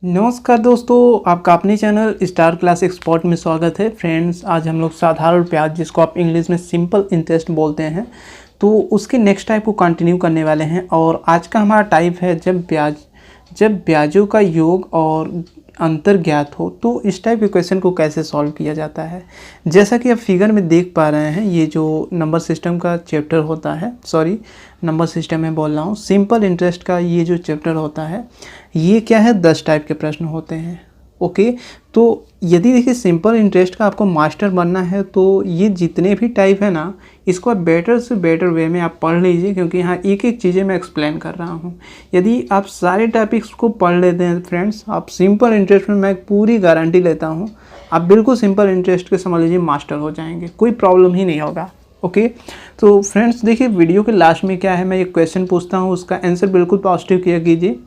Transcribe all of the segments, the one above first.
नमस्कार दोस्तों, आपका अपने चैनल स्टार क्लास एक्सपर्ट में स्वागत है। फ्रेंड्स, आज हम लोग साधारण ब्याज, जिसको आप इंग्लिश में सिंपल इंटरेस्ट बोलते हैं, तो उसके नेक्स्ट टाइप को कंटिन्यू करने वाले हैं। और आज का हमारा टाइप है जब ब्याजों का योग और अंतर ज्ञात हो तो इस टाइप के क्वेश्चन को कैसे सॉल्व किया जाता है। जैसा कि आप फिगर में देख पा रहे हैं, ये जो नंबर सिस्टम का चैप्टर होता है, नंबर सिस्टम में बोल रहा हूँ, सिंपल इंटरेस्ट का ये जो चैप्टर होता है, ये क्या है, 10 टाइप के प्रश्न होते हैं। ओके, तो यदि देखिए सिंपल इंटरेस्ट का आपको मास्टर बनना है तो ये जितने भी टाइप है ना, इसको आप बेटर से बेटर वे में आप पढ़ लीजिए, क्योंकि यहाँ एक एक चीज़ें मैं एक्सप्लेन कर रहा हूँ। यदि आप सारे टॉपिक्स को पढ़ लेते हैं फ्रेंड्स, आप सिंपल इंटरेस्ट में मैं पूरी गारंटी लेता हूँ, आप बिल्कुल सिंपल इंटरेस्ट के समझ लीजिए मास्टर हो जाएंगे, कोई प्रॉब्लम ही नहीं होगा। ओके, तो फ्रेंड्स देखिए वीडियो के लास्ट में क्या है, मैं एक क्वेश्चन पूछता हूँ, उसका आंसर बिल्कुल पॉजिटिव किया कीजिए।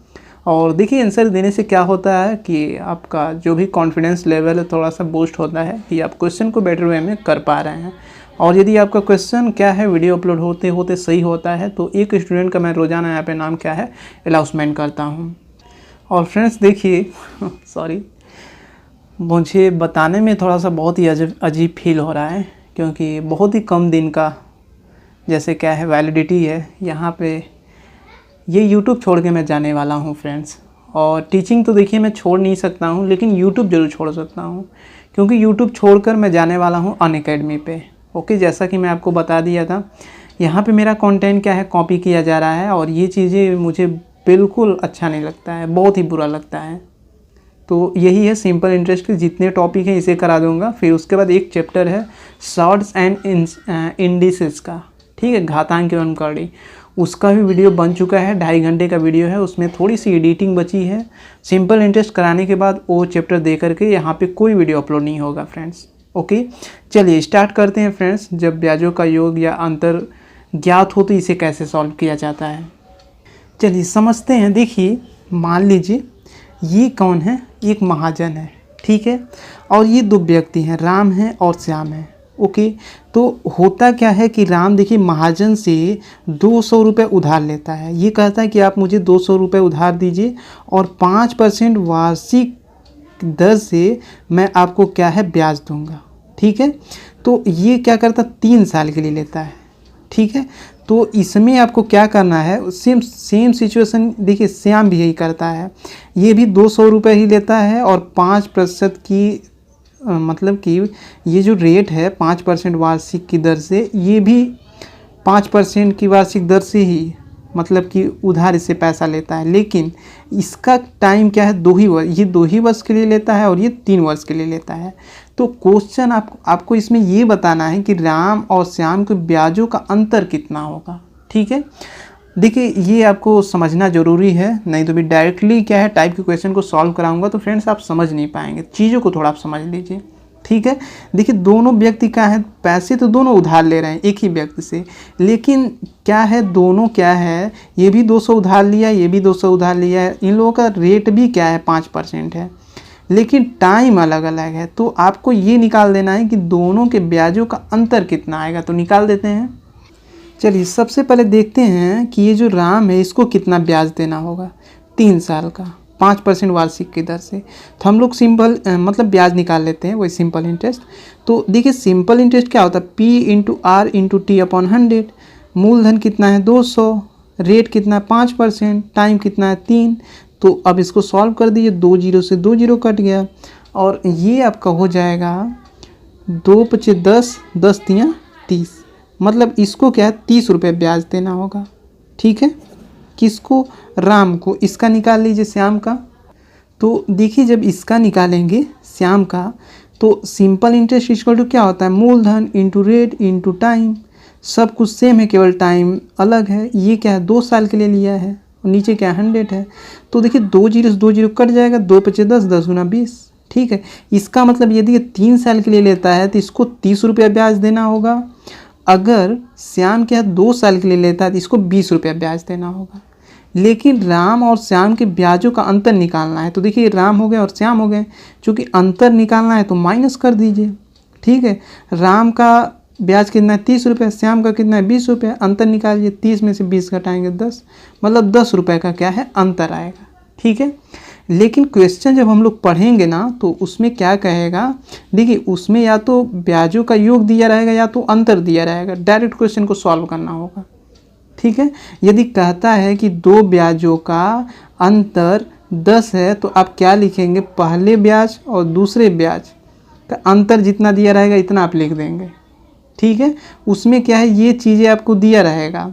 और देखिए आंसर देने से क्या होता है कि आपका जो भी कॉन्फिडेंस लेवल है थोड़ा सा बूस्ट होता है कि आप क्वेश्चन को बेटर वे में कर पा रहे हैं। और यदि आपका क्वेश्चन क्या है, वीडियो अपलोड होते होते सही होता है, तो एक स्टूडेंट का मैं रोज़ाना यहाँ पे नाम क्या है, अनाउंसमेंट करता हूँ। और फ्रेंड्स देखिए सॉरी, मुझे बताने में थोड़ा सा बहुत ही अजीब फील हो रहा है, क्योंकि बहुत ही कम दिन का जैसे क्या है वैलिडिटी है यहाँ पे। ये YouTube छोड़ के मैं जाने वाला हूँ फ्रेंड्स। और टीचिंग तो देखिए मैं छोड़ नहीं सकता हूँ, लेकिन YouTube ज़रूर छोड़ सकता हूँ, क्योंकि YouTube छोड़कर मैं जाने वाला हूँ अनअकैडमी पे। ओके, जैसा कि मैं आपको बता दिया था, यहाँ पे मेरा कंटेंट क्या है, कॉपी किया जा रहा है, और ये चीज़ें मुझे बिल्कुल अच्छा नहीं लगता है, बहुत ही बुरा लगता है। तो यही है सिंपल इंटरेस्ट के जितने टॉपिक हैं इसे करा दूंगा। फिर उसके बाद एक चैप्टर है शॉर्ट्स एंड इंडिसेस का, ठीक है, घातांक एवं कड़ी, उसका भी वीडियो बन चुका है, 2.5 घंटे का वीडियो है, उसमें थोड़ी सी एडिटिंग बची है। सिंपल इंटरेस्ट कराने के बाद वो चैप्टर दे करके यहाँ पे कोई वीडियो अपलोड नहीं होगा फ्रेंड्स। ओके, चलिए स्टार्ट करते हैं फ्रेंड्स। जब ब्याजों का योग या अंतर ज्ञात हो तो इसे कैसे सॉल्व किया जाता है, चलिए समझते हैं। देखिए मान लीजिए ये कौन है, एक महाजन है, ठीक है, और ये दो व्यक्ति हैं, राम है और श्याम है। ओके, तो होता क्या है कि राम देखिए महाजन से 200 रुपये उधार लेता है। ये कहता है कि आप मुझे 200 रुपये उधार दीजिए और 5% वार्षिक दर से मैं आपको क्या है ब्याज दूंगा, ठीक है। तो ये क्या करता, 3 साल के लिए लेता है, ठीक है। तो इसमें आपको क्या करना है, सेम सिचुएशन देखिए श्याम भी यही करता है, ये भी 200 रुपये ही लेता है और 5% की मतलब कि ये जो रेट है 5% वार्षिक की दर से, ये भी 5% की वार्षिक दर से ही मतलब कि उधार इससे पैसा लेता है। लेकिन इसका टाइम क्या है, 2 ही वर्ष, ये 2 ही वर्ष के लिए लेता है और ये 3 वर्ष के लिए लेता है। तो क्वेश्चन आपको इसमें ये बताना है कि राम और श्याम के ब्याजों का अंतर कितना होगा, ठीक है। देखिए ये आपको समझना ज़रूरी है, नहीं तो भी डायरेक्टली क्या है टाइप के क्वेश्चन को सॉल्व कराऊंगा तो फ्रेंड्स आप समझ नहीं पाएंगे, चीज़ों को थोड़ा आप समझ लीजिए, ठीक है। देखिए दोनों व्यक्ति क्या है, पैसे तो दोनों उधार ले रहे हैं एक ही व्यक्ति से, लेकिन क्या है, दोनों क्या है, ये भी 200 उधार लिया, ये भी 200 उधार लिया है, इन लोगों का रेट भी क्या है 5% है, लेकिन टाइम अलग अलग है। तो आपको ये निकाल देना है कि दोनों के ब्याजों का अंतर कितना आएगा, तो निकाल देते हैं। चलिए सबसे पहले देखते हैं कि ये जो राम है इसको कितना ब्याज देना होगा, 3 साल का 5% वार्षिक की दर से। तो हम लोग सिंपल मतलब ब्याज निकाल लेते हैं, वही सिंपल इंटरेस्ट। तो देखिए सिंपल इंटरेस्ट क्या होता है, P/R/T/100। मूलधन कितना है 200, रेट कितना है 5%, टाइम कितना है 3। तो अब इसको सॉल्व कर दीजिए, 2 जीरो से 2 जीरो कट गया और ये आपका हो जाएगा 2 पचे 10, 10 तियाँ 30, मतलब इसको क्या है 30 रुपये ब्याज देना होगा, ठीक है। किसको, राम को। इसका निकाल लीजिए श्याम का। तो देखिए जब इसका निकालेंगे श्याम का, तो सिंपल इंटरेस्ट इक्वल टू क्या होता है, मूलधन इंटू रेट इंटू टाइम, सब कुछ सेम है, केवल टाइम अलग है। ये क्या है 2 साल के लिए लिया है और नीचे क्या 100 है। तो देखिए 2 जीरो से 2 जीरो कट जाएगा, 2 पचे 10, 10 गुना 20, ठीक है। इसका मतलब यदि ये 3 साल के लिए लेता है तो इसको 30 रुपया ब्याज देना होगा। अगर श्याम क्या 2 साल के लिए लेता है तो इसको 20 रुपया ब्याज देना होगा। लेकिन राम और श्याम के ब्याजों का अंतर निकालना है, तो देखिए राम हो गए और श्याम हो गए, चूँकि अंतर निकालना है तो माइनस कर दीजिए, ठीक है। राम का ब्याज कितना है 30 रुपये, श्याम का कितना है 20 रुपये, अंतर निकालिए, 30 में से 20 घटाएंगे 10, मतलब 10 रुपये का क्या है अंतर आएगा, ठीक है। लेकिन क्वेश्चन जब हम लोग पढ़ेंगे ना तो उसमें क्या कहेगा, देखिए उसमें या तो ब्याजों का योग दिया रहेगा या तो अंतर दिया रहेगा, डायरेक्ट क्वेश्चन को सॉल्व करना होगा। ठीक है, यदि कहता है कि दो ब्याजों का अंतर 10 है तो आप क्या लिखेंगे, पहले ब्याज और दूसरे ब्याज का अंतर जितना दिया रहेगा इतना आप लिख देंगे। ठीक है, उसमें क्या है, ये चीज़ें आपको दिया रहेगा।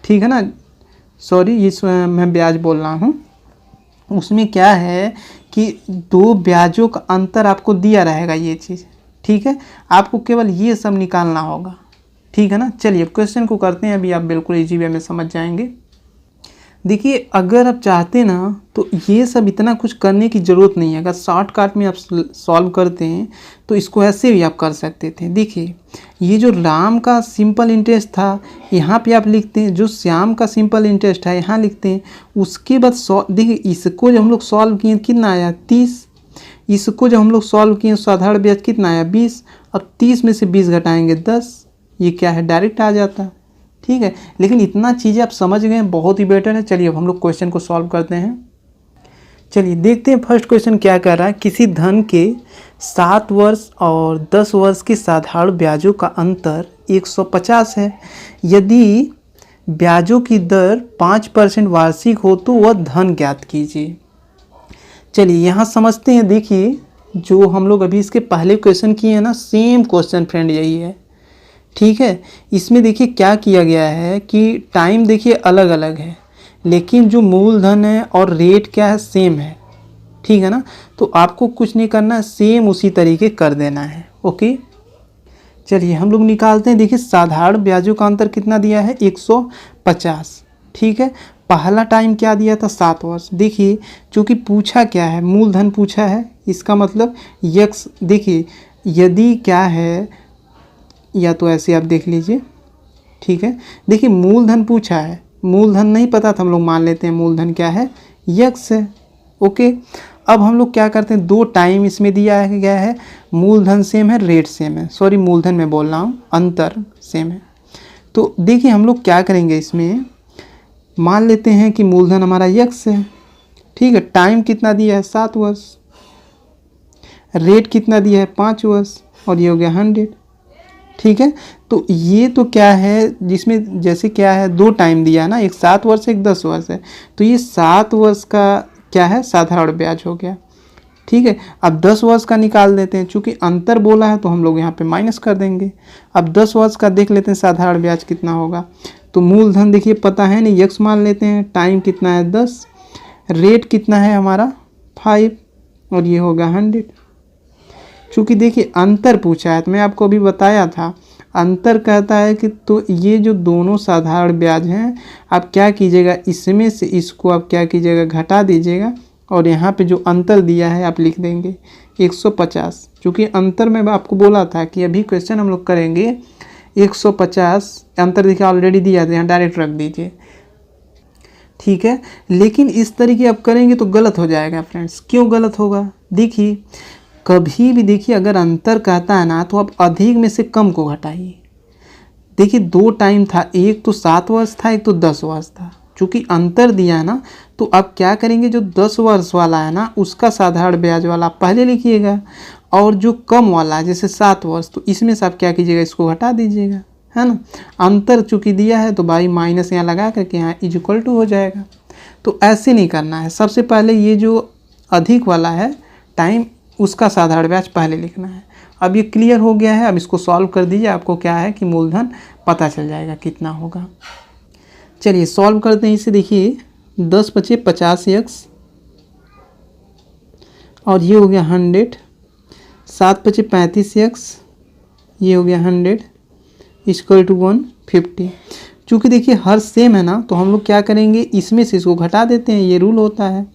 ठीक है ना, सॉरी ये मैं ब्याज बोल रहा हूँ। उसमें क्या है कि दो ब्याजों का अंतर आपको दिया रहेगा ये चीज़। ठीक है, आपको केवल ये सब निकालना होगा। ठीक है ना, चलिए क्वेश्चन को करते हैं, अभी आप बिल्कुल इजी वे में समझ जाएंगे। देखिए अगर आप चाहते ना तो ये सब इतना कुछ करने की ज़रूरत नहीं है, अगर शॉर्टकट में आप सॉल्व करते हैं तो इसको ऐसे भी आप कर सकते थे। देखिए ये जो राम का सिंपल इंटरेस्ट था यहाँ पे आप लिखते हैं, जो श्याम का सिंपल इंटरेस्ट है यहाँ लिखते हैं। उसके बाद देखिए इसको जब हम लोग सॉल्व किए कितना आया 30, इसको जब हम लोग सॉल्व किए साधारण ब्याज कितना आया 20, अब 30 में से 20 घटाएंगे 10, ये क्या है डायरेक्ट आ जाता है। ठीक है, लेकिन इतना चीज़ें आप समझ गए बहुत ही बेटर है। चलिए अब हम लोग क्वेश्चन को सॉल्व करते हैं। चलिए देखते हैं फर्स्ट क्वेश्चन क्या कर रहा है। किसी धन के 7 वर्ष और 10 वर्ष के साधारण ब्याजों का अंतर 150 है। यदि ब्याजों की दर 5% वार्षिक हो तो वह धन ज्ञात कीजिए। चलिए यहाँ समझते हैं। देखिए जो हम लोग अभी इसके पहले क्वेश्चन किए हैं ना, सेम क्वेश्चन फ्रेंड यही है। ठीक है, इसमें देखिए क्या किया गया है कि टाइम देखिए अलग अलग है, लेकिन जो मूलधन है और रेट क्या है सेम है। ठीक है ना, तो आपको कुछ नहीं करना है, सेम उसी तरीके कर देना है। ओके, चलिए हम लोग निकालते हैं। देखिए साधारण ब्याजों का अंतर कितना दिया है 150। ठीक है, पहला टाइम क्या दिया था 7 वर्ष। देखिए चूँकि पूछा क्या है, मूलधन पूछा है, इसका मतलब यक्स। देखिए यदि क्या है, या तो ऐसे आप देख लीजिए। ठीक है, देखिए मूलधन पूछा है, मूलधन नहीं पता था, हम लोग मान लेते हैं मूलधन क्या है यक्स है। ओके, अब हम लोग क्या करते हैं, दो टाइम इसमें दिया गया है, मूलधन सेम है रेट सेम है, सॉरी मूलधन में बोल रहा हूँ, अंतर सेम है। तो देखिए हम लोग क्या करेंगे, इसमें मान लेते हैं कि मूलधन हमारा यक्स है। ठीक है, टाइम कितना दिया है 7 वर्ष, रेट कितना दिया है 5 वर्ष, और ये हो गया 100। ठीक है, तो ये तो क्या है, जिसमें जैसे क्या है दो टाइम दिया है ना, एक 7 वर्ष एक 10 वर्ष है, तो ये 7 वर्ष का क्या है साधारण ब्याज हो गया। ठीक है, अब 10 वर्ष का निकाल देते हैं, चूँकि अंतर बोला है तो हम लोग यहाँ पे माइनस कर देंगे। अब 10 वर्ष का देख लेते हैं साधारण ब्याज कितना होगा। तो मूलधन देखिए पता है नहीं, यक्स मान लेते हैं, टाइम कितना है 10, रेट कितना है हमारा 5, और ये होगा 100। चूँकि देखिए अंतर पूछा है तो मैं आपको अभी बताया था, अंतर कहता है कि तो ये जो दोनों साधारण ब्याज हैं आप क्या कीजिएगा, इसमें से इसको आप क्या कीजिएगा घटा दीजिएगा, और यहाँ पे जो अंतर दिया है आप लिख देंगे 150। चूँकि अंतर में आपको बोला था कि अभी क्वेश्चन हम लोग करेंगे 150, अंतर देखिए ऑलरेडी दिया था, यहाँ डायरेक्ट रख दीजिए। ठीक है, लेकिन इस तरीके आप करेंगे तो गलत हो जाएगा फ्रेंड्स। क्यों गलत होगा, देखिए कभी भी देखिए अगर अंतर कहता है ना तो आप अधिक में से कम को घटाइए। देखिए दो टाइम था, एक तो 7 वर्ष था एक तो 10 वर्ष था। चूँकि अंतर दिया है ना तो आप क्या करेंगे, जो 10 वर्ष वाला है ना उसका साधारण ब्याज वाला आप पहले लिखिएगा, और जो कम वाला है जैसे 7 वर्ष तो इसमें से आप क्या कीजिएगा इसको घटा दीजिएगा, है ना। अंतर चूँकि दिया है तो भाई माइनस यहाँ लगा करके यहाँ इक्वल टू हो जाएगा। तो ऐसे नहीं करना है, सबसे पहले ये जो अधिक वाला है टाइम उसका साधारण ब्याज पहले लिखना है। अब ये क्लियर हो गया है, अब इसको सॉल्व कर दीजिए, आपको क्या है कि मूलधन पता चल जाएगा कितना होगा। चलिए सॉल्व करते हैं इसे। देखिए 10 बचे 50 एक्स, और ये हो गया 100, 7 बचे 35 एक्स, ये हो गया 100 इक्वल टू 150। चूँकि देखिए हर सेम है ना तो हम लोग क्या करेंगे, इसमें से इसको घटा देते हैं, ये रूल होता है।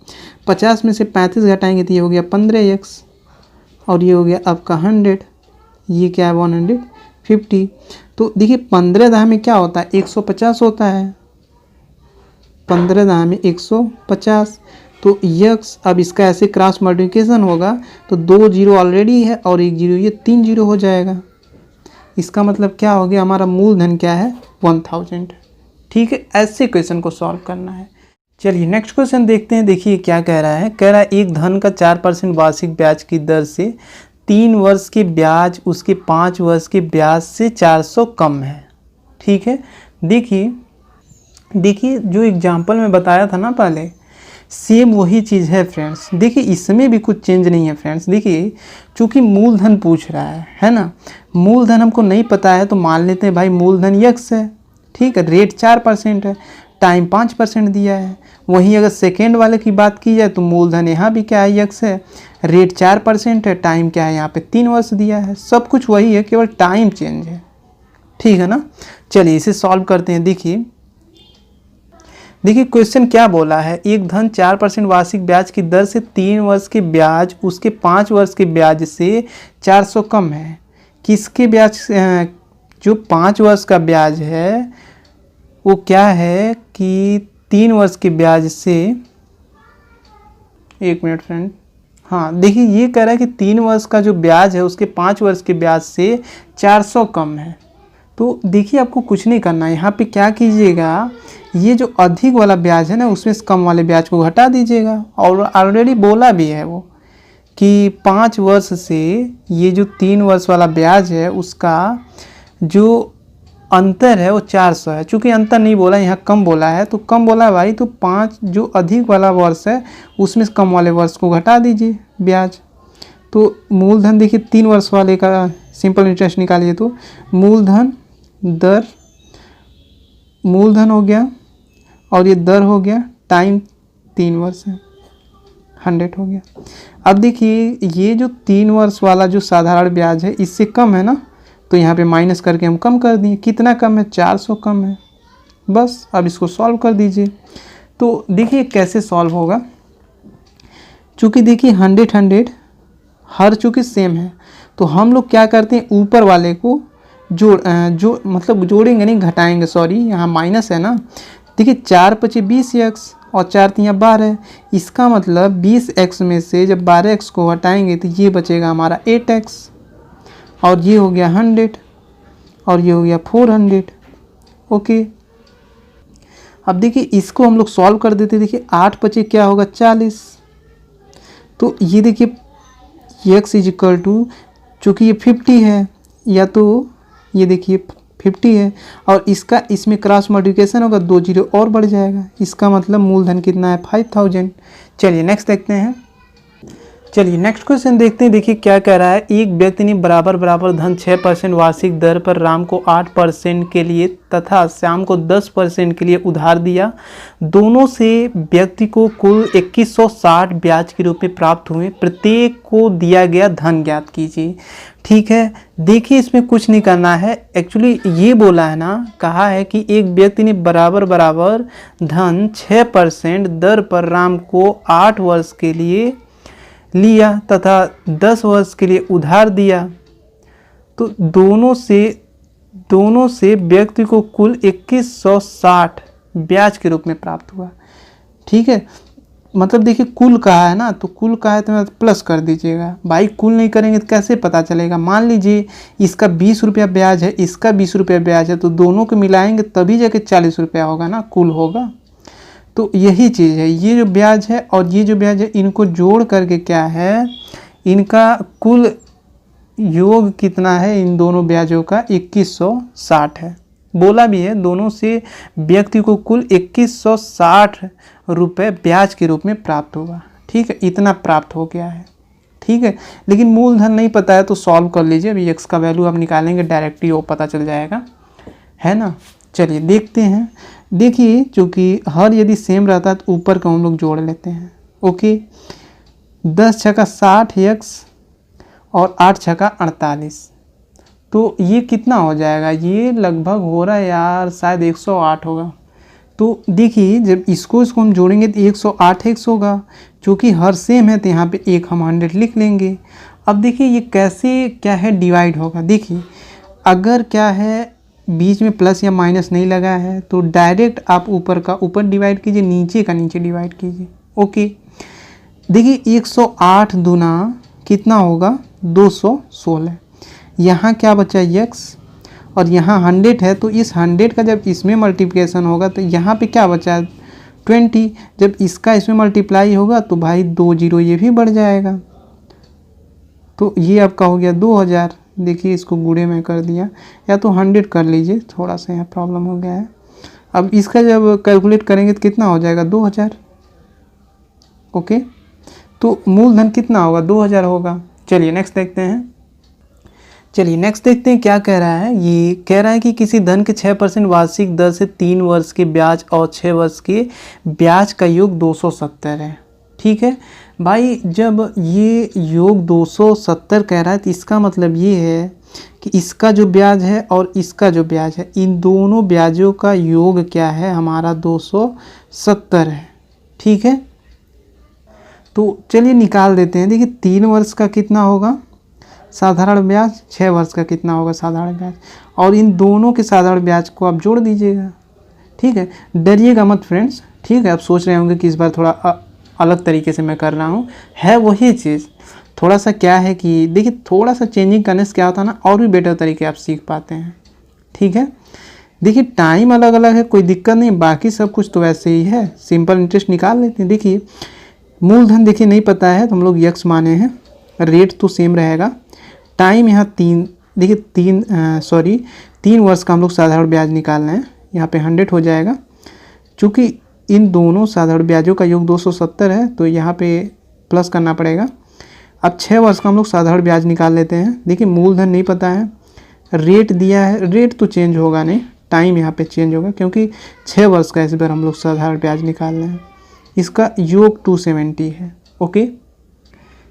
50 में से 35 घटाएंगे तो ये हो गया 15 एक्स, और ये हो गया आपका 100, ये क्या है 150। तो देखिए 15 दहा में क्या होता है 150 होता है, 15 दहा में 150। तो यक्स, अब इसका ऐसे क्रॉस मल्टीप्लिकेशन होगा तो 2 जीरो ऑलरेडी है और 1 जीरो, ये 3 जीरो हो जाएगा। इसका मतलब क्या हो गया, हमारा मूलधन क्या है 1000। ठीक है, ऐसे क्वेश्चन को सॉल्व करना है। चलिए नेक्स्ट क्वेश्चन देखते हैं। देखिए क्या कह रहा है, कह रहा है एक धन का 4% वार्षिक ब्याज की दर से 3 वर्ष के ब्याज उसके 5 वर्ष के ब्याज से 400 कम है। ठीक है, देखिए जो एग्जाम्पल में बताया था ना पहले, सेम वही चीज़ है फ्रेंड्स। देखिए इसमें भी कुछ चेंज नहीं है फ्रेंड्स। देखिए चूँकि मूलधन पूछ रहा है ना, मूलधन हमको नहीं पता है तो मान लेते हैं भाई मूलधन यक्स है। ठीक है, रेट 4% है, टाइम 5% दिया है। वहीं अगर सेकेंड वाले की बात की जाए तो मूलधन यहाँ भी क्या है, यक्स है, रेट 4% है, टाइम क्या है यहाँ पे 3 वर्ष दिया है। सब कुछ वही है, केवल टाइम चेंज है। ठीक है ना, चलिए इसे सॉल्व करते हैं। देखिए क्वेश्चन क्या बोला है, एक धन 4% वार्षिक ब्याज की दर से 3 वर्ष के ब्याज उसके 5 वर्ष के ब्याज से 400 कम है। किसके ब्याज, जो 5 वर्ष का ब्याज है वो क्या है कि 3 वर्ष के ब्याज से, एक मिनट फ्रेंड, हाँ देखिए ये कह रहा है कि 3 वर्ष का जो ब्याज है उसके 5 वर्ष के ब्याज से 400 कम है। तो देखिए आपको कुछ नहीं करना है, यहाँ पे क्या कीजिएगा, ये जो अधिक वाला ब्याज है ना उसमें से कम वाले ब्याज को घटा दीजिएगा। और ऑलरेडी बोला भी है वो कि 5 वर्ष से ये जो 3 वर्ष वाला ब्याज है उसका जो अंतर है वो 400 है। चूँकि अंतर नहीं बोला, यहाँ कम बोला है, तो कम बोला है भाई, तो 5 जो अधिक वाला वर्ष है उसमें से कम वाले वर्ष को घटा दीजिए ब्याज। तो मूलधन देखिए 3 वर्ष वाले का सिंपल इंटरेस्ट निकालिए तो मूलधन दर, मूलधन हो गया और ये दर हो गया, टाइम 3 वर्ष है, 100 हो गया। अब देखिए ये जो 3 वर्ष वाला जो साधारण ब्याज है इससे कम है ना, तो यहाँ पे माइनस करके हम कम कर दिए। कितना कम है, 400 कम है। बस अब इसको सॉल्व कर दीजिए। तो देखिए कैसे सॉल्व होगा, चूँकि देखिए 100 हर चूँकि सेम है तो हम लोग क्या करते हैं, ऊपर वाले को मतलब जोड़ेंगे नहीं, घटाएंगे, सॉरी यहाँ माइनस है ना। देखिए 4 × 5 = 20x और 4 × 3 = 12। इसका मतलब 20x में से जब 12x को हटाएंगे तो ये बचेगा हमारा 8x, और ये हो गया 100 और ये हो गया 400। ओके, अब देखिए इसको हम लोग सॉल्व कर देते। देखिए 8 × 5 क्या होगा, 40। तो ये देखिए x = चूँकि ये 50 है, या तो ये देखिए 50 है और इसका इसमें क्रॉस मल्टीप्लिकेशन होगा, 2 जीरो और बढ़ जाएगा। इसका मतलब मूलधन कितना है, 5000। चलिए नेक्स्ट देखते हैं। चलिए नेक्स्ट क्वेश्चन देखते हैं। देखिए क्या कह रहा है, एक व्यक्ति ने बराबर धन 6% वार्षिक दर पर राम को 8% के लिए तथा श्याम को 10% के लिए उधार दिया। दोनों से व्यक्ति को कुल 2160 ब्याज के रूप में प्राप्त हुए। प्रत्येक को दिया गया धन ज्ञात कीजिए। ठीक है, देखिए इसमें कुछ नहीं करना है। एक्चुअली ये बोला है ना, कहा है कि एक व्यक्ति ने बराबर धन 6% दर पर राम को 8 वर्ष के लिए लिया तथा 10 वर्ष के लिए उधार दिया। तो दोनों से व्यक्ति को कुल 2160 ब्याज के रूप में प्राप्त हुआ। ठीक है, मतलब देखिए कुल कहा है ना, तो कुल कहा है तो प्लस कर दीजिएगा। भाई कुल नहीं करेंगे तो कैसे पता चलेगा। मान लीजिए इसका 20 रुपया ब्याज है, इसका 20 रुपया ब्याज है, तो दोनों को मिलाएंगे तभी जाके 40 रुपया होगा ना, कुल होगा। तो यही चीज़ है, ये जो ब्याज है और ये जो ब्याज है इनको जोड़ करके क्या है, इनका कुल योग कितना है, इन दोनों ब्याजों का 2160 है। बोला भी है दोनों से व्यक्ति को कुल 2160 रुपये ब्याज के रूप में प्राप्त होगा। ठीक है, इतना प्राप्त हो गया है। ठीक है, लेकिन मूलधन नहीं पता है तो सॉल्व कर लीजिए। अभी x का वैल्यू आप निकालेंगे डायरेक्टली वो पता चल जाएगा, है ना। चलिए देखते हैं। देखिए चूँकि हर यदि सेम रहता है तो ऊपर का हम लोग जोड़ लेते हैं। ओके, 10 × 60x और 8 × 48, तो ये कितना हो जाएगा, ये लगभग हो रहा है यार शायद 108 होगा। तो देखिए जब इसको हम जोड़ेंगे तो 108x होगा। चूँकि हर सेम है तो यहाँ पे एक हम 100 लिख लेंगे। अब देखिए ये कैसे क्या है डिवाइड होगा। देखिए अगर क्या है बीच में प्लस या माइनस नहीं लगा है तो डायरेक्ट आप ऊपर का ऊपर डिवाइड कीजिए, नीचे का नीचे डिवाइड कीजिए। ओके, देखिए 108 दूना कितना होगा, 216। यहाँ क्या बचा x और यहाँ 100 है, तो इस 100 का जब इसमें मल्टीप्लिकेशन होगा तो यहाँ पे क्या बचा, 20। जब इसका इसमें मल्टीप्लाई होगा तो भाई 2 जीरो ये भी बढ़ जाएगा, तो ये आपका हो गया 2000। देखिए इसको गुणे में कर दिया, या तो 100 कर लीजिए, थोड़ा सा यहाँ प्रॉब्लम हो गया है। अब इसका जब कैलकुलेट करेंगे तो कितना हो जाएगा 2000। ओके, तो मूलधन कितना होगा 2000 होगा। चलिए नेक्स्ट देखते हैं। चलिए नेक्स्ट देखते हैं क्या कह रहा है। ये कह रहा है कि किसी धन के 6% वार्षिक दर से 3 वर्ष के ब्याज और 6 वर्ष के ब्याज का योग 270 है। ठीक है भाई, जब ये योग 270 कह रहा है तो इसका मतलब ये है कि इसका जो ब्याज है और इसका जो ब्याज है, इन दोनों ब्याजों का योग क्या है हमारा 270 है। ठीक है, तो चलिए निकाल देते हैं। देखिए 3 वर्ष का कितना होगा साधारण ब्याज, 6 वर्ष का कितना होगा साधारण ब्याज, और इन दोनों के साधारण ब्याज को आप जोड़ दीजिएगा। ठीक है, डरिएगा मत फ्रेंड्स। ठीक है, आप सोच रहे होंगे कि इस बार थोड़ा अलग तरीके से मैं कर रहा हूँ, है वही चीज़। थोड़ा सा क्या है कि देखिए थोड़ा सा चेंजिंग करने से क्या होता है ना, और भी बेटर तरीके आप सीख पाते हैं। ठीक है, देखिए टाइम अलग अलग है, कोई दिक्कत नहीं, बाकी सब कुछ तो वैसे ही है। सिंपल इंटरेस्ट निकाल लेते हैं। देखिए मूलधन देखिए नहीं पता है तो हम लोग यक्स माने हैं, रेट तो सेम रहेगा। टाइम यहाँ 3, देखिए 3 वर्ष का हम लोग साधारण ब्याज निकालना है, यहाँ पे 100 हो जाएगा। चूँकि इन दोनों साधारण ब्याजों का योग 270 है तो यहाँ पे प्लस करना पड़ेगा। अब 6 वर्ष का हम लोग साधारण ब्याज निकाल लेते हैं। देखिए मूलधन नहीं पता है, रेट दिया है, रेट तो चेंज होगा नहीं, टाइम यहाँ पे चेंज होगा क्योंकि 6 वर्ष का इस बार हम लोग साधारण ब्याज निकाल रहे हैं। इसका योग 270 है। ओके,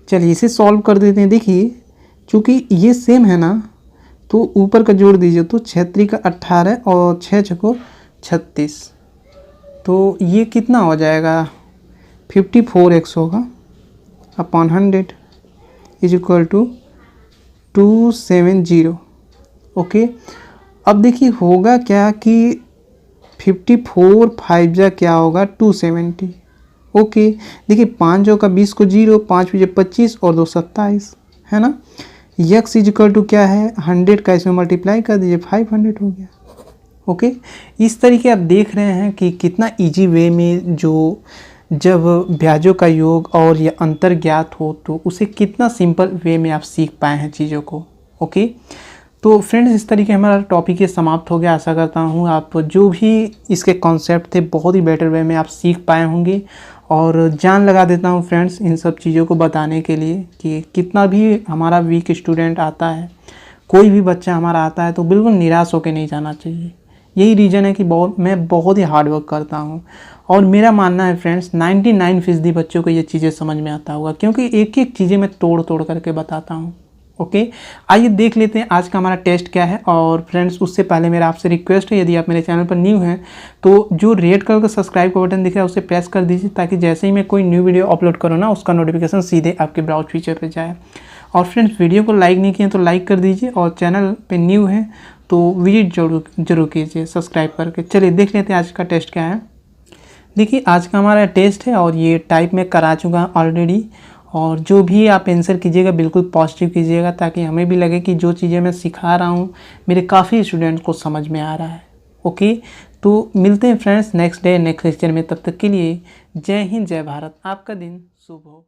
चलिए इसे सॉल्व कर देते हैं। देखिए चूँकि ये सेम है ना, तो ऊपर का जोड़ दीजिए तो 6 का 18 और 6 छको 36, तो ये कितना हो जाएगा 54x होगा upon 100 is equal to 270। Okay, अब देखिए होगा क्या कि 54 5 जा क्या होगा 270। ओके, देखिए 5 जो का 20 को 0, 5 5 25 और 2 27 है ना। यक्स इज इक्वल टू क्या है 100 का इसमें मल्टीप्लाई कर दीजिए 500 हो गया। ओके, इस तरीके आप देख रहे हैं कि कितना इजी वे में जो जब ब्याजों का योग और ये अंतर ज्ञात हो तो उसे कितना सिंपल वे में आप सीख पाए हैं चीज़ों को। ओके, तो फ्रेंड्स इस तरीके हमारा टॉपिक ये समाप्त हो गया। आशा करता हूँ आप जो भी इसके कॉन्सेप्ट थे बहुत ही बेटर वे में आप सीख पाए होंगे। और जान लगा देता हूँ फ्रेंड्स इन सब चीज़ों को बताने के लिए कि कितना भी हमारा वीक स्टूडेंट आता है, कोई भी बच्चा हमारा आता है तो बिल्कुल निराश होकर नहीं जाना चाहिए। यही रीज़न है कि मैं बहुत ही हार्ड वर्क करता हूँ और मेरा मानना है फ्रेंड्स 99% बच्चों को ये चीज़ें समझ में आता होगा क्योंकि एक एक चीज़ें मैं तोड़ तोड़ करके बताता हूँ। ओके, आइए देख लेते हैं आज का हमारा टेस्ट क्या है। और फ्रेंड्स उससे पहले मेरा आपसे रिक्वेस्ट है, यदि आप मेरे चैनल पर न्यू हैं तो जो रेड कलर का सब्सक्राइब का बटन दिख रहा है उसे प्रेस कर दीजिए ताकि जैसे ही मैं कोई न्यू वीडियो अपलोड करूँ ना उसका नोटिफिकेशन सीधे आपके ब्राउज फीचर पर जाए। और फ्रेंड्स वीडियो को लाइक नहीं किए तो लाइक कर दीजिए और चैनल पे न्यू है तो विजिट जरूर कीजिए सब्सक्राइब करके। चलिए देख लेते हैं आज का टेस्ट क्या है। देखिए आज का हमारा टेस्ट है और ये टाइप में करा चुका ऑलरेडी। और जो भी आप आंसर कीजिएगा बिल्कुल पॉजिटिव कीजिएगा ताकि हमें भी लगे कि जो चीज़ें मैं सिखा रहा हूँ मेरे काफ़ी स्टूडेंट्स को समझ में आ रहा है। ओके, तो मिलते हैं friends next day next lecture में। तब तक के लिए जय हिंद जय भारत, आपका दिन शुभ हो।